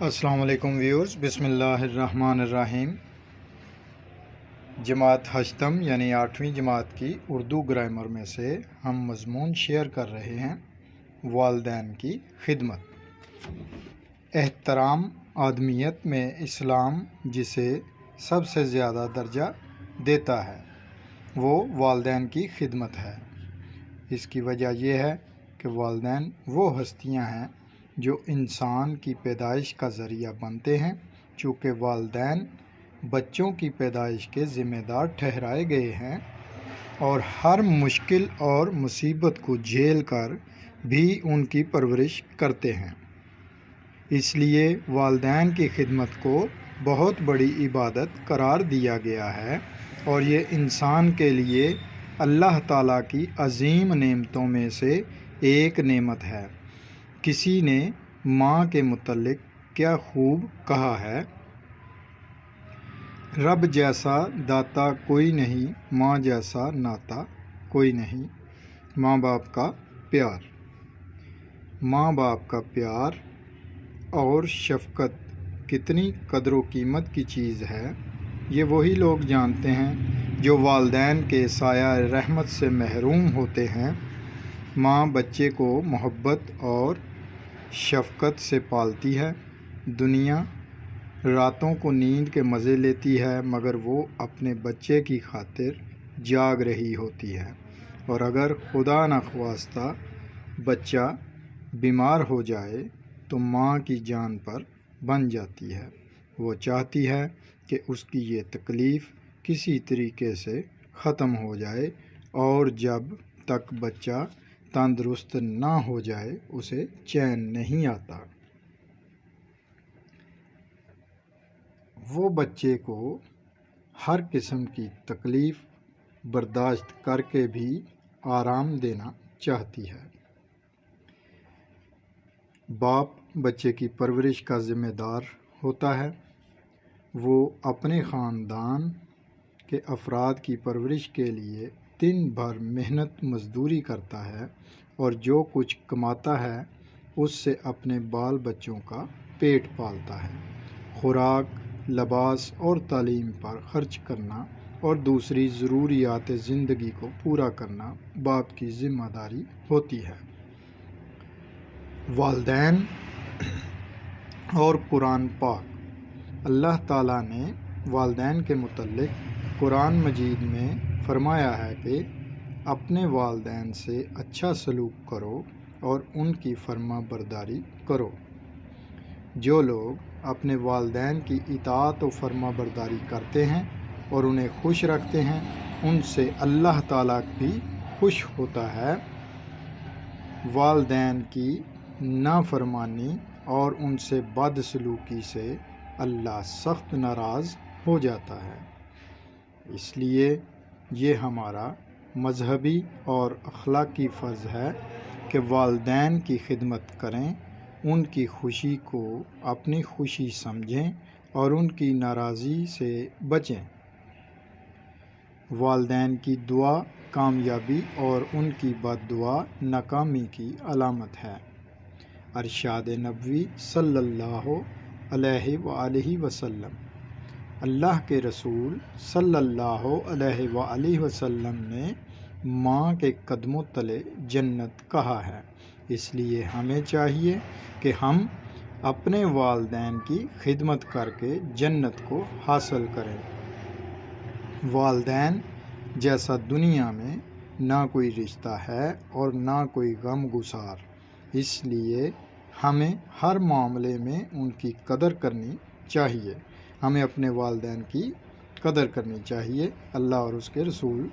السلام علیکم ویورز، بسم اللہ الرحمن الرحیم۔ جماعت ہشتم یعنی 8ویں جماعت کی اردو گرامر میں سے ہم مضمون شیئر کر رہے ہیں والدین کی خدمت۔ احترام آدمیت میں اسلام جسے سب سے زیادہ درجہ دیتا ہے وہ والدین کی خدمت ہے۔ اس کی وجہ یہ ہے کہ والدین وہ ہستیاں ہیں جو انسان کی پیدائش کا ذریعہ بنتے ہیں۔ چونکہ والدین بچوں کی پیدائش کے ذمہ دار ٹھہرائے گئے ہیں اور ہر مشکل اور مصیبت کو جھیل کر بھی ان کی پرورش کرتے ہیں، اس لیے والدین کی خدمت کو بہت بڑی عبادت قرار دیا گیا ہے اور یہ انسان کے لیے اللہ تعالیٰ کی عظیم نعمتوں میں سے ایک نعمت ہے۔ کسی نے ماں کے متعلق کیا خوب کہا ہے، رب جیسا داتا کوئی نہیں، ماں جیسا ناتا کوئی نہیں۔ ماں باپ کا پیار، ماں باپ کا پیار اور شفقت کتنی قدر و قیمت کی چیز ہے، یہ وہی لوگ جانتے ہیں جو والدین کے سایہ رحمت سے محروم ہوتے ہیں۔ ماں بچے کو محبت اور شفقت سے پالتی ہے۔ دنیا راتوں کو نیند کے مزے لیتی ہے مگر وہ اپنے بچے کی خاطر جاگ رہی ہوتی ہے، اور اگر خدا نخواستہ بچہ بیمار ہو جائے تو ماں کی جان پر بن جاتی ہے۔ وہ چاہتی ہے کہ اس کی یہ تکلیف کسی طریقے سے ختم ہو جائے اور جب تک بچہ تندرست نہ ہو جائے اسے چین نہیں آتا۔ وہ بچے کو ہر قسم کی تکلیف برداشت کر کے بھی آرام دینا چاہتی ہے۔ باپ بچے کی پرورش کا ذمہ دار ہوتا ہے۔ وہ اپنے خاندان کے افراد کی پرورش کے لیے دن بھر محنت مزدوری کرتا ہے اور جو کچھ کماتا ہے اس سے اپنے بال بچوں کا پیٹ پالتا ہے۔ خوراک، لباس اور تعلیم پر خرچ کرنا اور دوسری ضروریات زندگی کو پورا کرنا باپ کی ذمہ داری ہوتی ہے۔ والدین اور قرآن پاک، اللہ تعالیٰ نے والدین کے متعلق قرآن مجید میں فرمایا ہے کہ اپنے والدین سے اچھا سلوک کرو اور ان کی فرما برداری کرو۔ جو لوگ اپنے والدین کی اطاعت و فرما برداری کرتے ہیں اور انہیں خوش رکھتے ہیں ان سے اللہ تعالیٰ بھی خوش ہوتا ہے۔ والدین کی نافرمانی اور ان سے بدسلوکی سے اللہ سخت ناراض ہو جاتا ہے۔ اس لیے یہ ہمارا مذہبی اور اخلاقی فرض ہے کہ والدین کی خدمت کریں، ان کی خوشی کو اپنی خوشی سمجھیں اور ان کی ناراضی سے بچیں۔ والدین کی دعا کامیابی اور ان کی بد دعا ناکامی کی علامت ہے۔ ارشاد نبوی صلی اللہ علیہ وآلہ وسلم، اللہ کے رسول صلی اللہ علیہ وآلہ وسلم نے ماں کے قدموں تلے جنت کہا ہے۔ اس لیے ہمیں چاہیے کہ ہم اپنے والدین کی خدمت کر کے جنت کو حاصل کریں۔ والدین جیسا دنیا میں نہ کوئی رشتہ ہے اور نہ کوئی غم گسار، اس لیے ہمیں ہر معاملے میں ان کی قدر کرنی چاہیے۔ ہمیں اپنے والدین کی قدر کرنی چاہیے۔ اللہ اور اس کے رسول